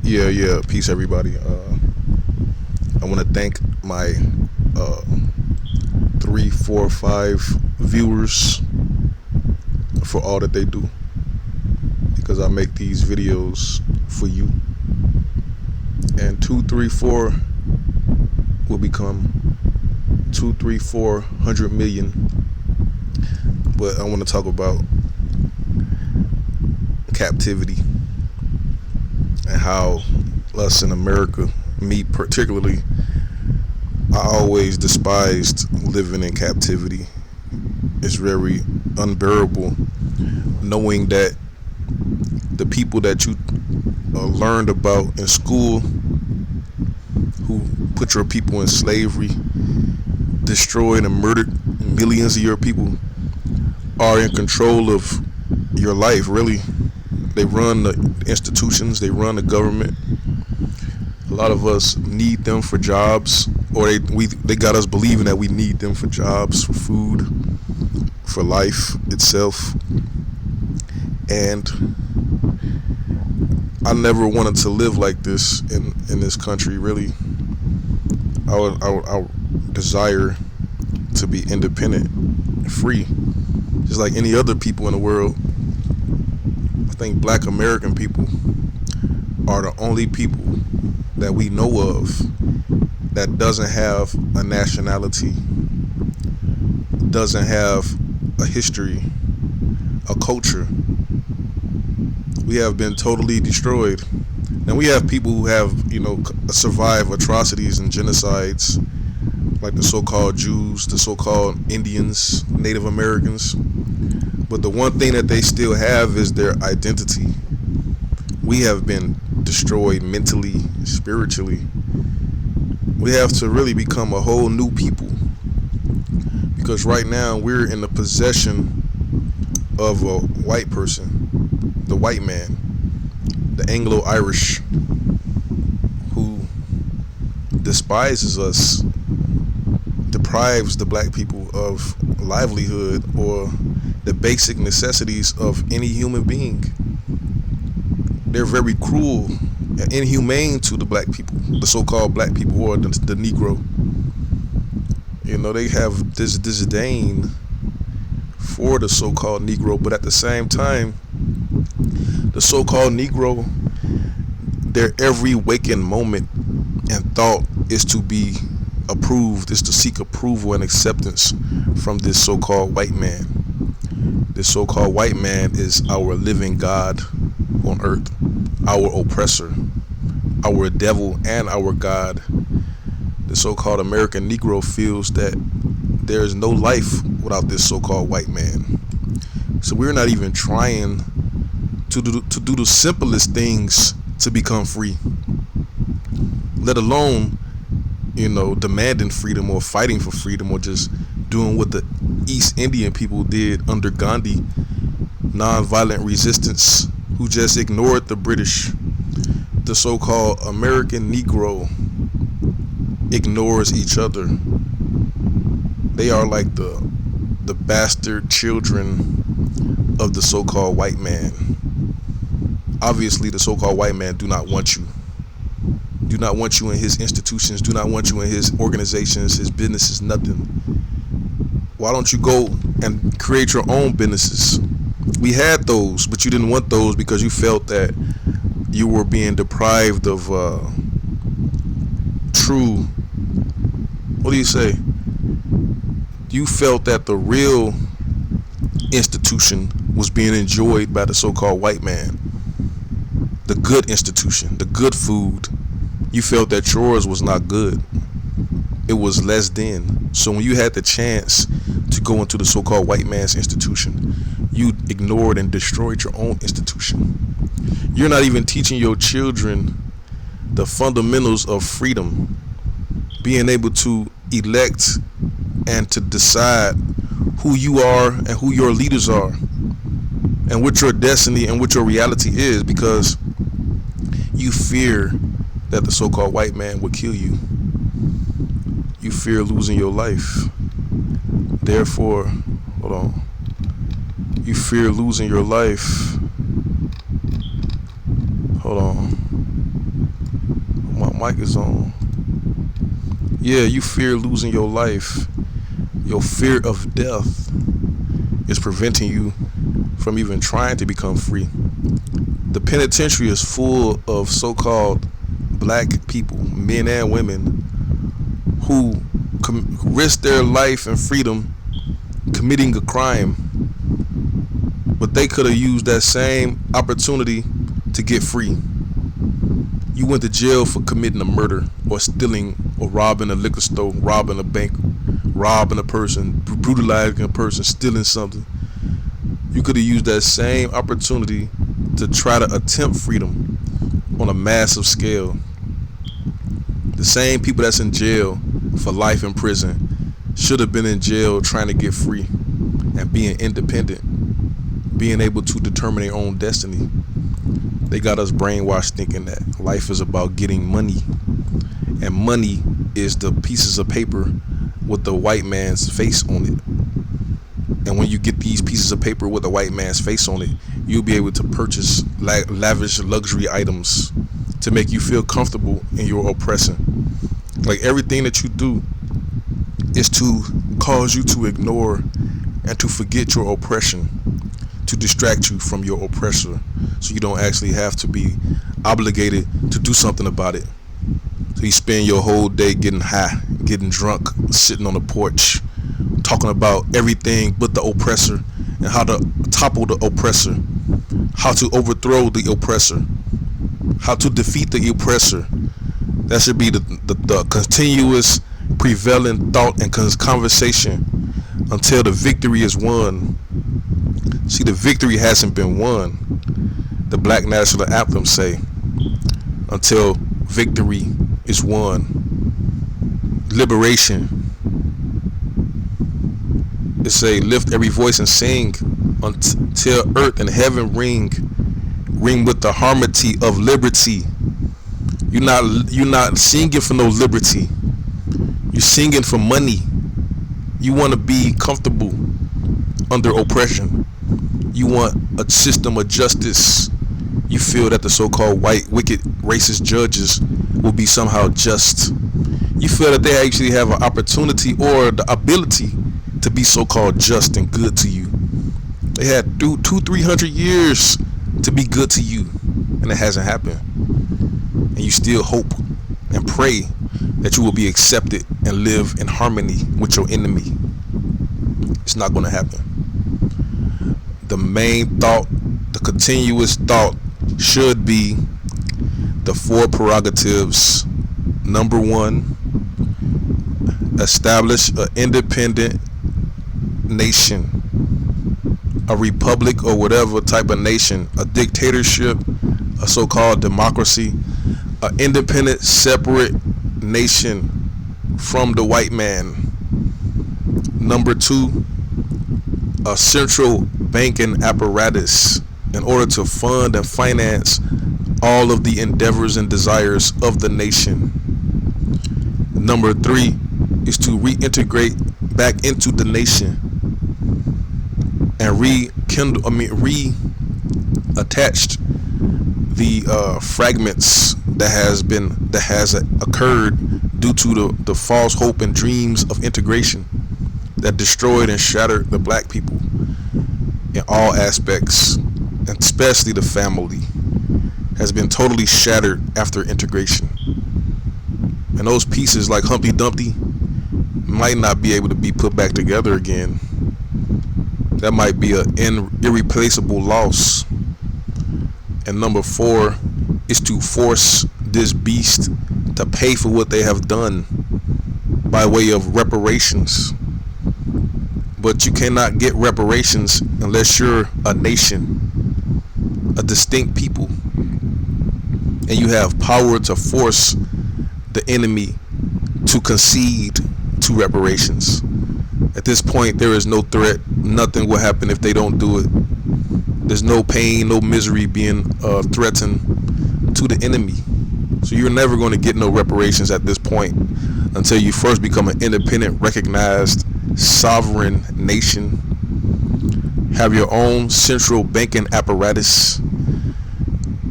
Yeah. Peace, everybody. I want to thank my uh, three, four, five viewers for all that they do because I make these videos for you. And two, three, four will become two, three, 400 million. But I want to talk about captivity and how us in America, me particularly, I always despised living in captivity. It's very unbearable knowing that the people that you learned about in school who put your people in slavery, destroyed and murdered millions of your people are in control of your life, really. They run the institutions, they run the government. A lot of us need them for jobs, or they got us believing that we need them for jobs, for food, for life itself. And I never wanted to live like this in this country, really. I would desire to be independent, free, just like any other people in the world. I think black American people are the only people that we know of that doesn't have a nationality, doesn't have a history, a culture. We have been totally destroyed. And we have people who have, survived atrocities and genocides, like the so-called Jews, the so-called Indians, Native Americans. But the one thing that they still have is their identity. We have been destroyed mentally, spiritually. We have to really become a whole new people. Because right now we're in the possession of a white person, the white man, the Anglo-Irish, who despises us, deprives the black people of livelihood or the basic necessities of any human being. They're very cruel and inhumane to the black people, the so-called black people, or the Negro. They have this disdain for the so-called Negro, but at the same time, the so-called Negro, their every waking moment and thought is to be approved, is to seek approval and acceptance from this so-called white man. This so-called white man is our living God on earth, our oppressor, our devil, and our God. The so-called American Negro feels that there is no life without this so-called white man. So we're not even trying to do the simplest things to become free, let alone demanding freedom or fighting for freedom or just doing what the East Indian people did under Gandhi, non-violent resistance, who just ignored the British. The so-called American Negro ignores each other. They are like the bastard children of the so-called white man. Obviously, the so-called white man do not want you. Do not want you in his institutions. Do not want you in his organizations, his businesses, nothing. Why don't you go and create your own businesses? We had those, but you didn't want those because you felt that you were being deprived of true, what do you say? You felt that the real institution was being enjoyed by the so-called white man. The good institution, the good food. You felt that yours was not good. It was less than. So when you had the chance to go into the so-called white man's institution, you ignored and destroyed your own institution. You're not even teaching your children the fundamentals of freedom, being able to elect and to decide who you are and who your leaders are and what your destiny and what your reality is, because you fear that the so-called white man would kill you. You fear losing your life. Therefore, hold on. You fear losing your life. Hold on. mic is on. Yeah, you fear losing your life. Your fear of death is preventing you from even trying to become free. The penitentiary is full of so-called black people, men and women, who risk their life and freedom committing a crime, but they could have used that same opportunity to get free. You went to jail for committing a murder or stealing or robbing a liquor store, robbing a bank, robbing a person, brutalizing a person, stealing something. You could have used that same opportunity to try to attempt freedom on a massive scale. The same people that's in jail for life in prison should have been in jail trying to get free and being independent, being able to determine their own destiny. They got us brainwashed thinking that life is about getting money, and money is the pieces of paper with the white man's face on it. And when you get these pieces of paper with a white man's face on it, you'll be able to purchase lavish luxury items to make you feel comfortable in your oppression. Like, everything that you do is to cause you to ignore and to forget your oppression, to distract you from your oppressor, so you don't actually have to be obligated to do something about it. So you spend your whole day getting high, getting drunk, sitting on the porch, talking about everything but the oppressor and how to topple the oppressor, how to overthrow the oppressor, how to defeat the oppressor. That should be the continuous prevailing thought and conversation until the victory is won. See, the victory hasn't been won. The Black National Anthem say, until victory is won. Liberation. It say, lift every voice and sing until earth and heaven ring with the harmony of liberty. You're not singing for no liberty. You're singing for money. You want to be comfortable under oppression. You want a system of justice. You feel that the so-called white, wicked, racist judges will be somehow just. You feel that they actually have an opportunity or the ability to be so-called just and good to you. They had 200-300 years to be good to you, and it hasn't happened. And you still hope and pray that you will be accepted and live in harmony with your enemy. It's not going to happen. The main thought, the continuous thought should be the four prerogatives. Number one, establish an independent nation, a republic or whatever type of nation, a dictatorship, a so-called democracy, an independent, separate nation from the white man. Number two, a central banking apparatus in order to fund and finance all of the endeavors and desires of the nation. Number three is to reintegrate back into the nation and reattach the fragments that has occurred due to the false hope and dreams of integration that destroyed and shattered the black people in all aspects, and especially the family has been totally shattered after integration. And those pieces, like Humpty Dumpty, might not be able to be put back together again. That might be an irreplaceable loss. And number four is to force this beast to pay for what they have done by way of reparations. But you cannot get reparations unless you're a nation, a distinct people, and you have power to force the enemy to concede to reparations. At this point, there is no threat. Nothing will happen if they don't do it. There's no pain, no misery being threatened to the enemy. So you're never going to get no reparations at this point until you first become an independent, recognized, sovereign nation, have your own central banking apparatus,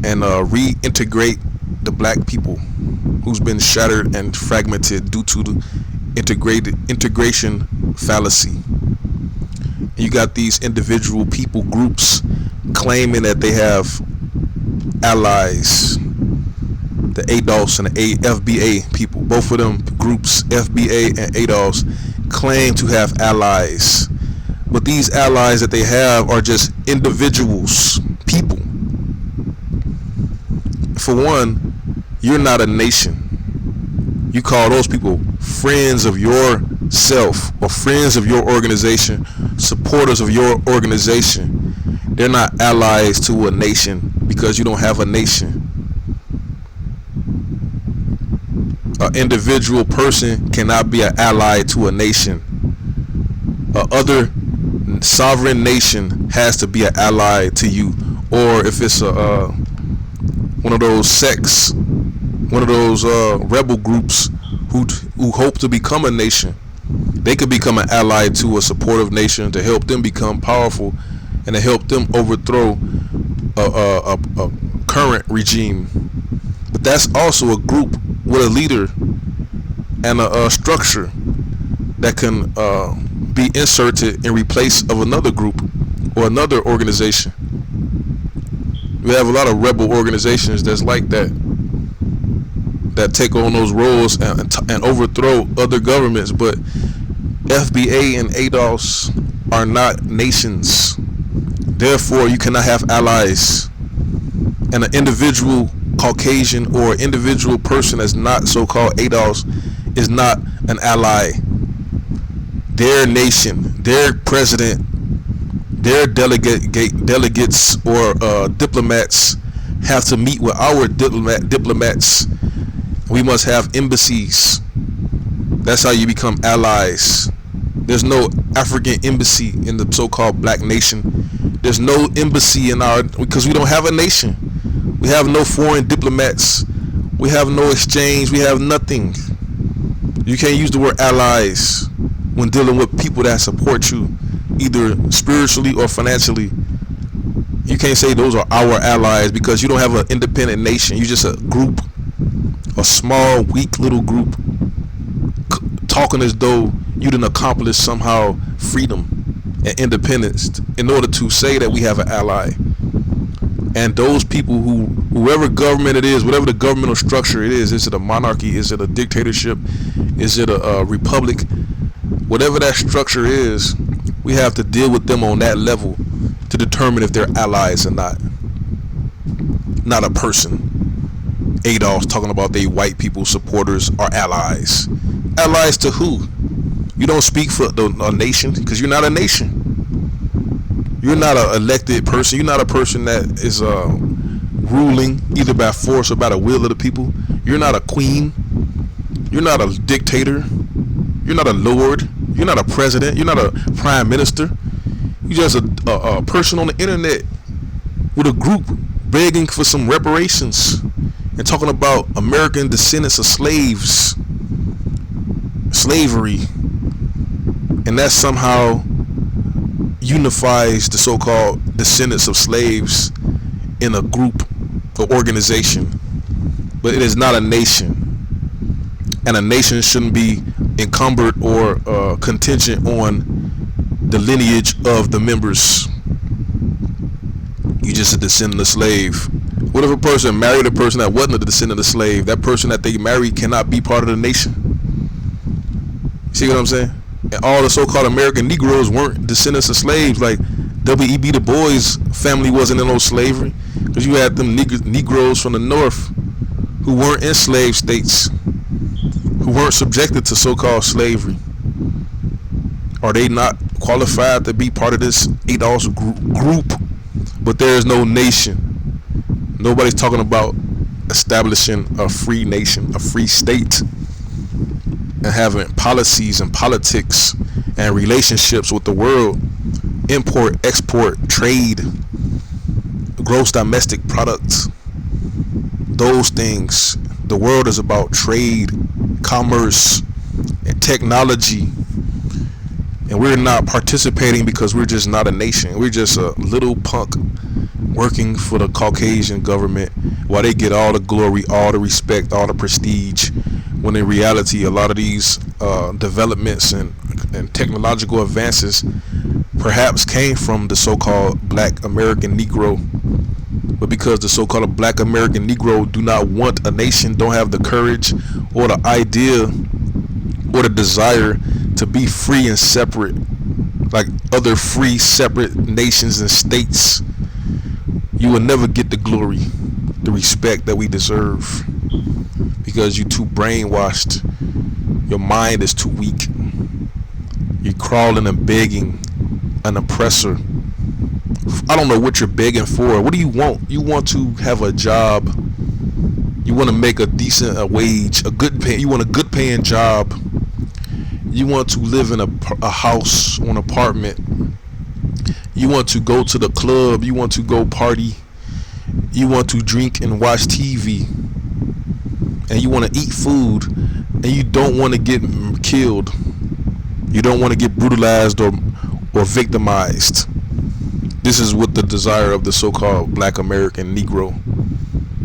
and reintegrate the black people who's been shattered and fragmented due to the integration fallacy. You got these individual people groups claiming that they have allies. The ADOS and the FBA people, both of them groups, FBA and ADOS, claim to have allies. But these allies that they have are just individuals, people. For one, you're not a nation. You call those people friends of yourself or friends of your organization, supporters of your organization. They're not allies to a nation because you don't have a nation. An individual person cannot be an ally to a nation. Other sovereign nation has to be an ally to you. Or if it's one of those sects, one of those rebel groups who hope to become a nation, they could become an ally to a supportive nation to help them become powerful and to help them overthrow a current regime. But that's also a group with a leader and a structure that can be inserted in replace of another group or another organization. We have a lot of rebel organizations that's like that, that take on those roles and overthrow other governments. But FBA and ADOS are not nations. Therefore, you cannot have allies. And an individual Caucasian or individual person that's not so-called ADOS is not an ally. Their nation, their president, their delegates or diplomats have to meet with our diplomats. We must have embassies. That's how you become allies. There's no African embassy in the so-called black nation. There's no embassy in our, because we don't have a nation. We have no foreign diplomats. We have no exchange. We have nothing. You can't use the word allies when dealing with people that support you, either spiritually or financially. You can't say those are our allies because you don't have an independent nation. You're just a group, a small, weak little group, talking as though you didn't accomplish somehow freedom and independence in order to say that we have an ally. And those people whoever government it is, whatever the governmental structure it is it a monarchy, is it a dictatorship, is it a republic, whatever that structure is, we have to deal with them on that level to determine if they're allies or not. Not a person. ADOS talking about they white people supporters are allies. Allies to who? You don't speak for a nation because you're not a nation. You're not an elected person. You're not a person that is ruling either by force or by the will of the people. You're not a queen. You're not a dictator. You're not a lord. You're not a president. You're not a prime minister. You're just a person on the internet with a group begging for some reparations and talking about American descendants of slaves, slavery, and that somehow unifies the so-called descendants of slaves in a group or organization. But it is not a nation, and a nation shouldn't be encumbered or contingent on the lineage of the members. You just a descendant of slave. What if a person married a person that wasn't a descendant of slave? That person that they married cannot be part of the nation. See what I'm saying? And all the so-called American Negroes weren't descendants of slaves. Like W.E.B. Du Bois' family wasn't in no slavery, because you had them Negroes from the North who weren't in slave states, who weren't subjected to so-called slavery. Are they not qualified to be part of this ADOS group? But there is no nation. Nobody's talking about establishing a free nation, a free state, and having policies and politics and relationships with the world, import, export, trade, gross domestic products, those things. The world is about trade, commerce, and technology, and we're not participating because we're just not a nation. We're just a little punk working for the Caucasian government Why they get all the glory, all the respect, all the prestige, when in reality, a lot of these developments and technological advances perhaps came from the so-called Black American Negro, but because the so-called Black American Negro do not want a nation, don't have the courage or the idea or the desire to be free and separate like other free separate nations and states, you will never get the glory, the respect that we deserve, because you're too brainwashed. Your mind is too weak. You're crawling and begging an oppressor. I don't know what you're begging for. What do you want? You want to have a job. You want to make a decent wage, you want a good paying job. You want to live in a house or an apartment. You want to go to the club. You want to go party. You want to drink and watch TV. And you want to eat food. And you don't want to get killed. You don't want to get brutalized or victimized. This is what the desire of the so-called Black American Negro.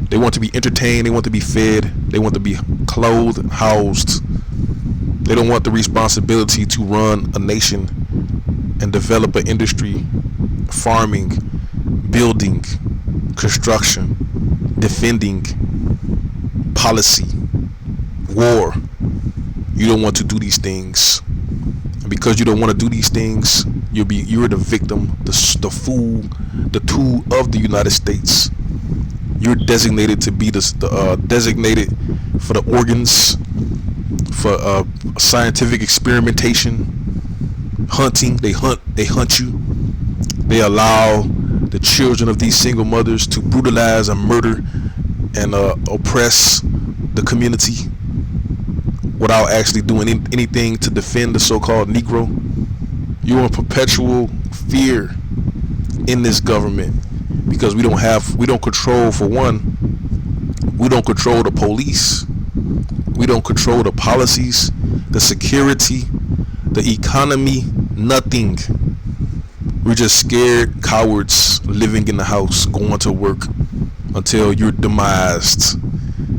They want to be entertained. They want to be fed. They want to be clothed, housed. They don't want the responsibility to run a nation and develop an industry, farming, building, construction, defending, policy, war. You don't want to do these things. And because you don't want to do these things, you're the victim, the fool, the tool of the United States. You're designated to be designated for the organs, for scientific experimentation, hunting. They hunt you. They allow the children of these single mothers to brutalize and murder and oppress the community without actually doing anything to defend the so-called Negro. You're in perpetual fear in this government because we don't control, for one, we don't control the police. We don't control the policies, the security, the economy, nothing. We're just scared cowards living in the house, going to work until you're demised.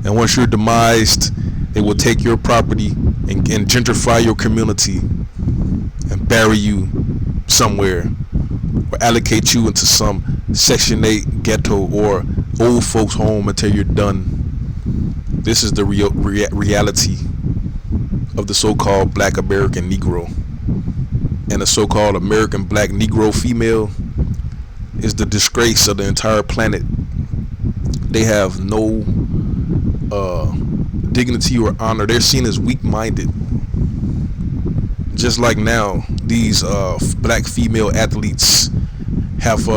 And once you're demised, they will take your property and gentrify your community and bury you somewhere or allocate you into some Section 8 ghetto or old folks home until you're done. This is the reality of the so-called Black American Negro. And the so-called American Black Negro female is the disgrace of the entire planet. They have no dignity or honor. They're seen as weak-minded. Just like now, these black female athletes have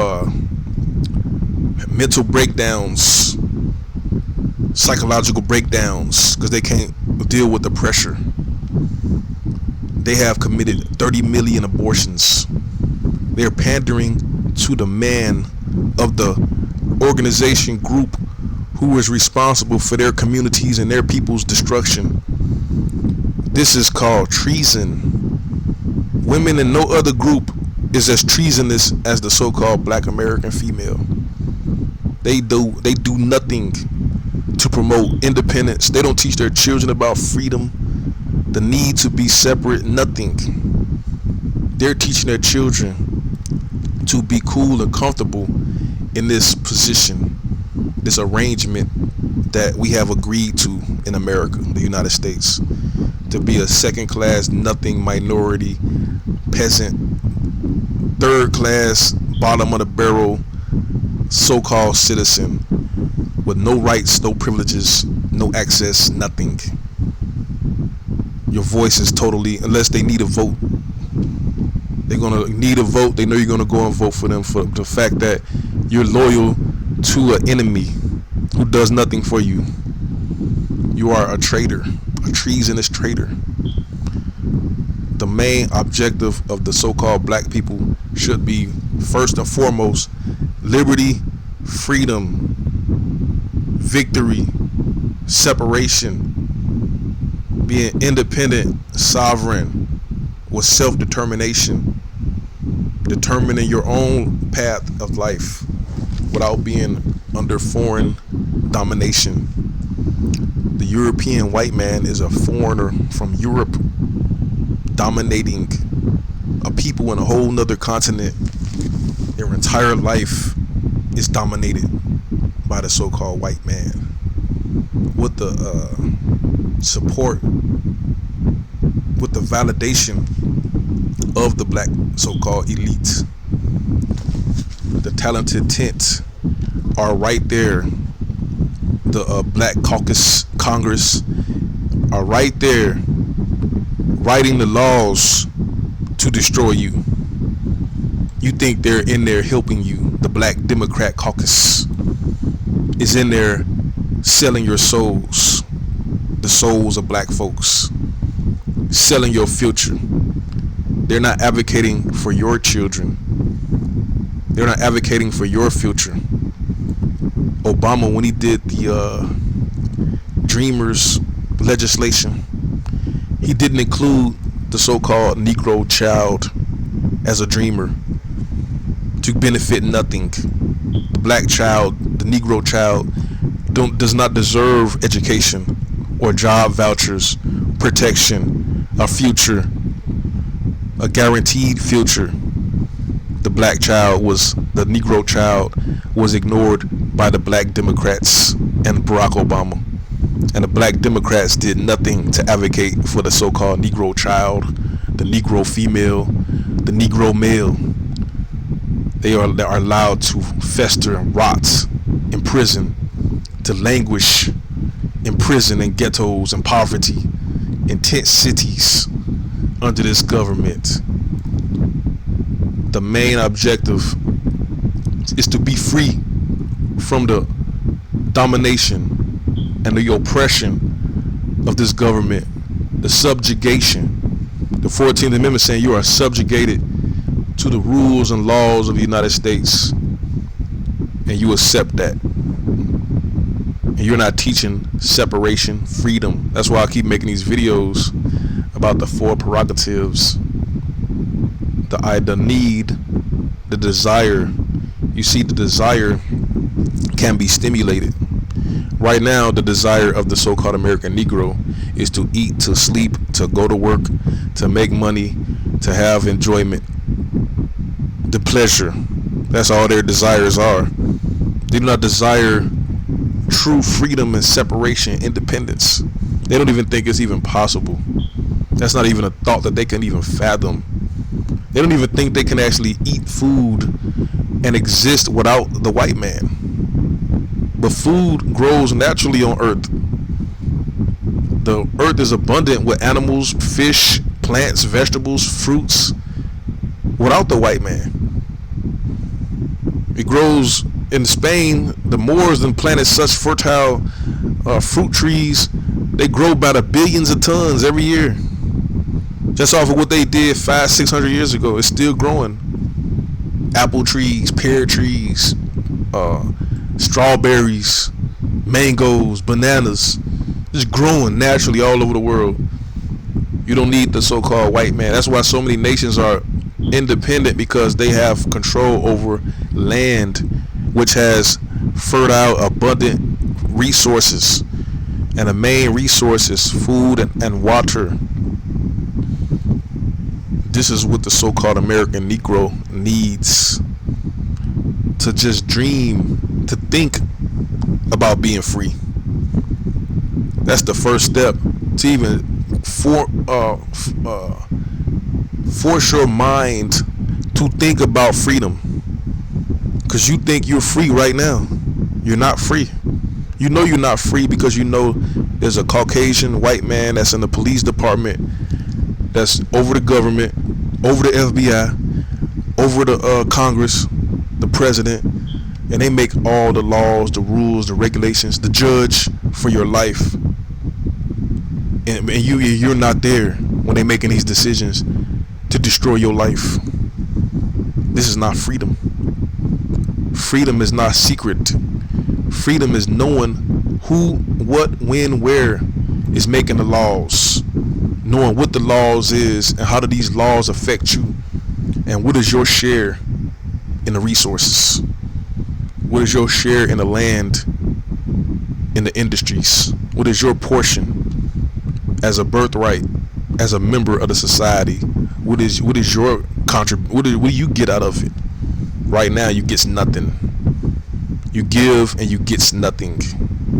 mental breakdowns, psychological breakdowns, because they can't deal with the pressure. They have committed 30 million abortions. They're pandering to the man of the organization group who is responsible for their communities and their people's destruction. This is called treason. Women in no other group is as treasonous as the so-called Black American female. They do nothing to promote independence. They don't teach their children about freedom, the need to be separate, nothing. They're teaching their children to be cool and comfortable in this position, this arrangement that we have agreed to in America, the United States, to be a second-class, nothing minority, peasant, third-class, bottom-of-the-barrel, so-called citizen with no rights, no privileges, no access, nothing. Your voice is totally, unless they need a vote. They're going to need a vote. They know you're going to go and vote for them for the fact that you're loyal to an enemy who does nothing for you. You are a traitor, a treasonous traitor. The main objective of the so-called black people should be, first and foremost, liberty, freedom, victory, separation, being independent, sovereign, with self-determination, determining your own path of life without being under foreign domination. The European white man is a foreigner from Europe dominating a people in a whole nother continent. Their entire life is dominated by the so-called white man with the support, with the validation of the black so-called elite. The talented tents are right there. The Black Caucus Congress are right there writing the laws to destroy you. You think they're in there helping you. The Black Democrat Caucus is in there selling your souls, the souls of black folks, selling your future. They're not advocating for your children. They're not advocating for your future. Obama, when he did the Dreamers legislation, he didn't include the so-called Negro child as a dreamer to benefit nothing. The black child, the Negro child, does not deserve education or job vouchers, protection, a future, a guaranteed future. The Negro child was ignored by the black Democrats and Barack Obama. And the black Democrats did nothing to advocate for the so-called Negro child, the Negro female, the Negro male. They are allowed to fester and rot in prison, to languish in prison and ghettos and poverty in tent cities under this government. The main objective is to be free from the domination and the oppression of this government, the subjugation. The 14th Amendment saying you are subjugated to the rules and laws of the United States, and you accept that. And you're not teaching separation, freedom. That's why I keep making these videos about the four prerogatives, the need, the desire. You see, the desire can be stimulated. Right now, the desire of the so-called American Negro is to eat, to sleep, to go to work, to make money, to have enjoyment, the pleasure. That's all their desires are. They do not desire true freedom and separation, independence. They don't even think it's even possible. That's not even a thought that they can even fathom. They don't even think they can actually eat food and exist without the white man. But food grows naturally on earth. The earth is abundant with animals, fish, plants, vegetables, fruits without the white man. It grows in Spain. The Moors then planted such fertile fruit trees. They grow by the billions of tons every year. Just off of what they did 500-600 years ago, it's still growing. Apple trees, pear trees, strawberries, mangoes, bananas, just growing naturally all over the world. You don't need the so-called white man. That's why so many nations are independent, because they have control over land, which has fertile, abundant resources, and the main resource is food and water. This is what the so-called American Negro needs, to just dream, to think about being free. That's the first step to even force your mind to think about freedom. Because you think you're free right now. You're not free. You know you're not free because you know there's a Caucasian white man that's in the police department, that's over the government, over the FBI, over the Congress, the president, and they make all the laws, the rules, the regulations, the judge for your life. And you're not there when they're making these decisions to destroy your life. This is not freedom. Freedom is not secret. Freedom is knowing who, what, when, where is making the laws, knowing what the laws is and how do these laws affect you, and what is your share in the resources, what is your share in the land, in the industries? What is your portion as a birthright, as a member of the society? What is your what do you get out of it? Right now, you get nothing. You give and you get nothing.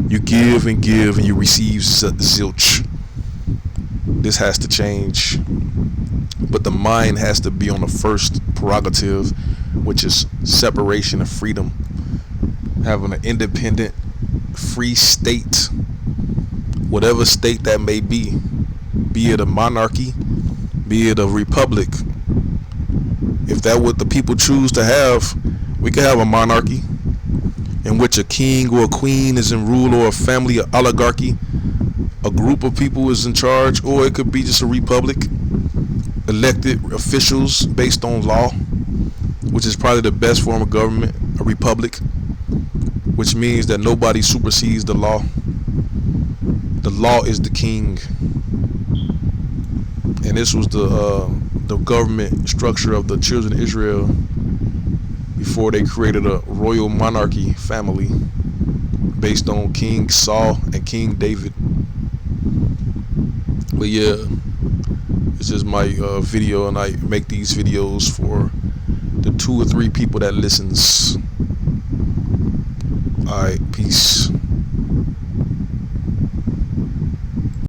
You give and you receive zilch. This has to change, but the mind has to be on the first prerogative, which is separation and freedom. Having an independent, free state, whatever state that may be it a monarchy, be it a republic. If that what the people choose to have, we could have a monarchy in which a king or a queen is in rule, or a family, or oligarchy, a group of people is in charge, or it could be just a republic, elected officials based on law, which is probably the best form of government, a republic, which means that nobody supersedes the law. The law is the king. And this was the government structure of the children of Israel before they created a royal monarchy family based on King Saul and King David. But yeah, it's just my video, and I make these videos for the 2 or 3 people that listens. Alright, peace.